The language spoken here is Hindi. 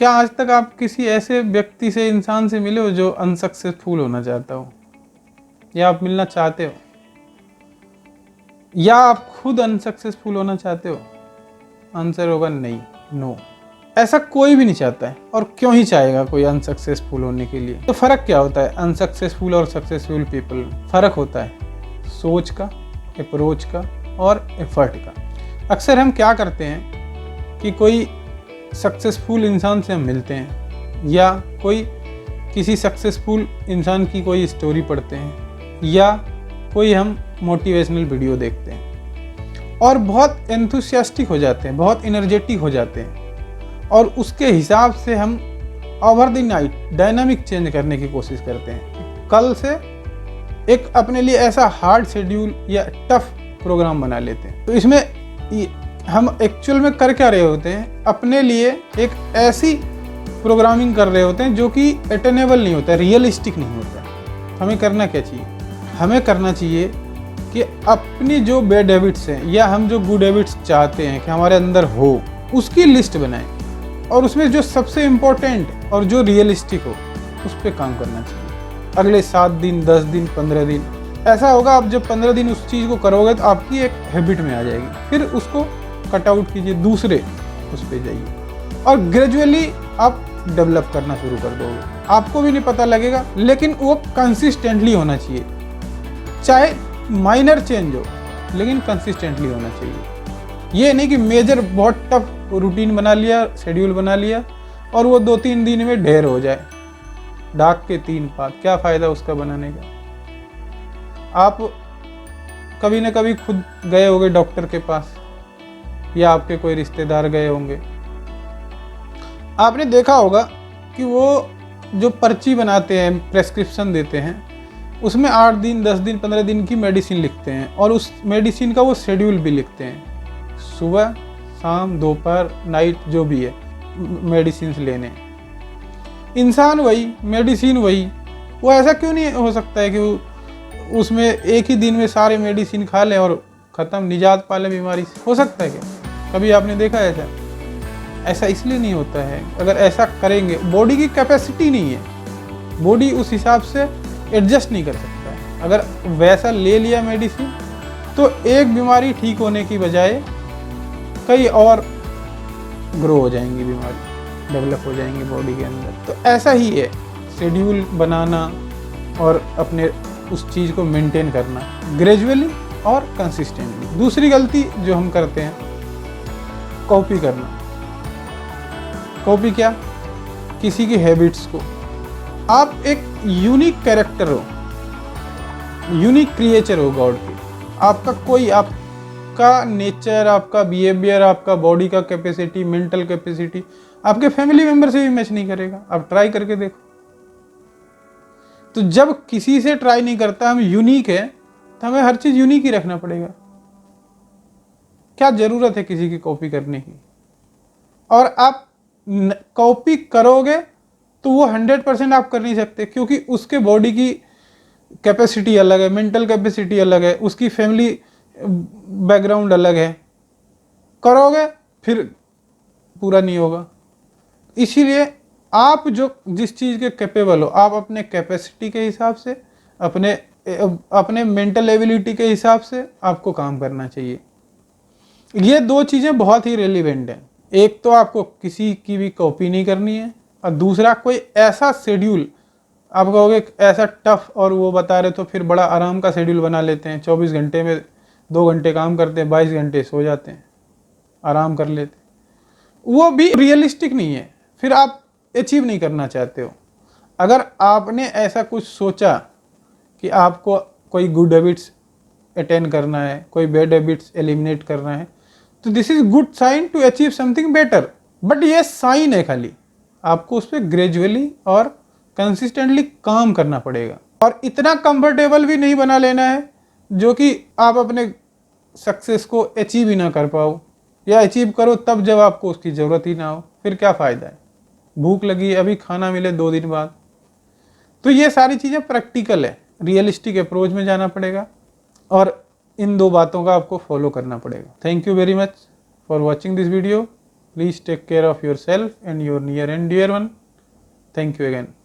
क्या आज तक आप किसी ऐसे व्यक्ति से, इंसान से मिले हो जो अनसक्सेसफुल होना चाहता हो, या आप मिलना चाहते हो, या आप खुद अनसक्सेसफुल होना चाहते हो? आंसर होगा नहीं, नो। ऐसा कोई भी नहीं चाहता है, और क्यों ही चाहेगा कोई अनसक्सेसफुल होने के लिए? तो फर्क क्या होता है अनसक्सेसफुल और सक्सेसफुल पीपल? फर्क होता है सोच का, अप्रोच का और एफर्ट का। अक्सर हम क्या करते हैं कि कोई सक्सेसफुल इंसान से हम मिलते हैं, या कोई किसी सक्सेसफुल इंसान की कोई स्टोरी पढ़ते हैं, या कोई हम मोटिवेशनल वीडियो देखते हैं और बहुत एंथुसियास्टिक हो जाते हैं, बहुत एनर्जेटिक हो जाते हैं, और उसके हिसाब से हम over the night dynamic change करने की कोशिश करते हैं। कल से एक अपने लिए ऐसा हार्ड शेड्यूल या टफ प्रोग्राम बना लेते हैं। तो इसमें हम एक्चुअल में कर क्या रहे होते हैं? अपने लिए एक ऐसी प्रोग्रामिंग कर रहे होते हैं जो कि अटेनेबल नहीं होता है, रियलिस्टिक नहीं होता है। हमें करना क्या चाहिए? हमें करना चाहिए कि अपनी जो बैड हैबिट्स हैं या हम जो गुड हैबिट्स चाहते हैं कि हमारे अंदर हो, उसकी लिस्ट बनाएं, और उसमें जो सबसे इम्पोर्टेंट और जो रियलिस्टिक हो उस पर काम करना चाहिए। अगले 7 दिन, 10 दिन, 15 दिन ऐसा होगा। आप जब 15 दिन उस चीज़ को करोगे तो आपकी एक हैबिट में आ जाएगी। फिर उसको कट आउट कीजिए, दूसरे उस पर जाइए, और ग्रेजुअली आप डेवलप करना शुरू कर दोगे। आपको भी नहीं पता लगेगा, लेकिन वो कंसिस्टेंटली होना चाहिए। चाहे माइनर चेंज हो, लेकिन कंसिस्टेंटली होना चाहिए। ये नहीं कि मेजर बहुत टफ रूटीन बना लिया, शेड्यूल बना लिया, और वो 2-3 दिन में ढेर हो जाए। डाक के 3 पात, क्या फ़ायदा उसका बनाने का? आप कभी न कभी खुद गए होंगे डॉक्टर के पास, या आपके कोई रिश्तेदार गए होंगे। आपने देखा होगा कि वो जो पर्ची बनाते हैं, प्रेस्क्रिप्शन देते हैं, उसमें 8 दिन, 10 दिन, 15 दिन की मेडिसिन लिखते हैं, और उस मेडिसिन का वो शेड्यूल भी लिखते हैं। सुबह, शाम, दोपहर, नाइट, जो भी है मेडिसिन लेने। इंसान वही, मेडिसिन वही। वो ऐसा क्यों नहीं हो सकता है कि उसमें एक ही दिन में सारे मेडिसिन खा लें और ख़त्म, निजात पा लें बीमारी से? हो सकता है क्या? कभी आपने देखा ऐसा? ऐसा इसलिए नहीं होता है। अगर ऐसा करेंगे, बॉडी की कैपेसिटी नहीं है, बॉडी उस हिसाब से एडजस्ट नहीं कर सकता है। अगर वैसा ले लिया मेडिसिन, तो एक बीमारी ठीक होने की बजाय कई और ग्रो हो जाएंगी, बीमारी डेवलप हो जाएंगी बॉडी के अंदर। तो ऐसा ही है शेड्यूल बनाना और अपने उस चीज़ को मेंटेन करना ग्रेजुअली और कंसिस्टेंटली। दूसरी गलती जो हम करते हैं, कॉपी करना। कॉपी क्या? किसी की हैबिट्स को। आप एक यूनिक कैरेक्टर हो, यूनिक क्रिएचर हो गॉड के। आपका कोई, आपका नेचर, आपका बिहेवियर, आपका बॉडी का कैपेसिटी, मेंटल कैपेसिटी आपके फैमिली मेंबर से भी मैच नहीं करेगा। आप ट्राई करके देखो। तो जब किसी से ट्राई नहीं करता, हम यूनिक है, तो हमें हर चीज यूनिक ही रखना पड़ेगा। क्या जरूरत है किसी की कॉपी करने की? और आप कॉपी करोगे तो वो 100% आप कर नहीं सकते, क्योंकि उसके बॉडी की कैपेसिटी अलग है, मेंटल कैपेसिटी अलग है, उसकी फैमिली बैकग्राउंड अलग है। करोगे फिर पूरा नहीं होगा। इसीलिए आप जो जिस चीज़ के कैपेबल हो, आप अपने कैपेसिटी के हिसाब से, अपने मेंटल एबिलिटी के हिसाब से आपको काम करना चाहिए। ये 2 चीज़ें बहुत ही रेलिवेंट हैं। एक तो आपको किसी की भी कॉपी नहीं करनी है, और दूसरा कोई ऐसा शेड्यूल, आप कहोगे ऐसा टफ, और वो बता रहे तो फिर बड़ा आराम का शेड्यूल बना लेते हैं। 24 घंटे में 2 घंटे काम करते हैं, 22 घंटे सो जाते हैं, आराम कर लेते हैं। वो भी रियलिस्टिक नहीं है। फिर आप अचीव नहीं करना चाहते हो। अगर आपने ऐसा कुछ सोचा कि आपको कोई गुड हैबिट्स अटेन करना है, कोई बैड हैबिट्स एलिमिनेट करना है, तो this is good sign to achieve something better. But ये साइन है खाली, आपको उस पर ग्रेजुअली और कंसिस्टेंटली काम करना पड़ेगा। और इतना कंफर्टेबल भी नहीं बना लेना है जो कि आप अपने सक्सेस को अचीव ही ना कर पाओ, या अचीव करो तब जब आपको उसकी ज़रूरत ही ना हो। फिर क्या फ़ायदा है? भूख लगी, अभी खाना मिले 2 दिन बाद। तो ये सारी चीज़ें प्रैक्टिकल है, रियलिस्टिक अप्रोच में जाना पड़ेगा, और इन 2 बातों का आपको फॉलो करना पड़ेगा। Thank you very much for watching this video. Please take care of yourself and your near and dear one. Thank you again.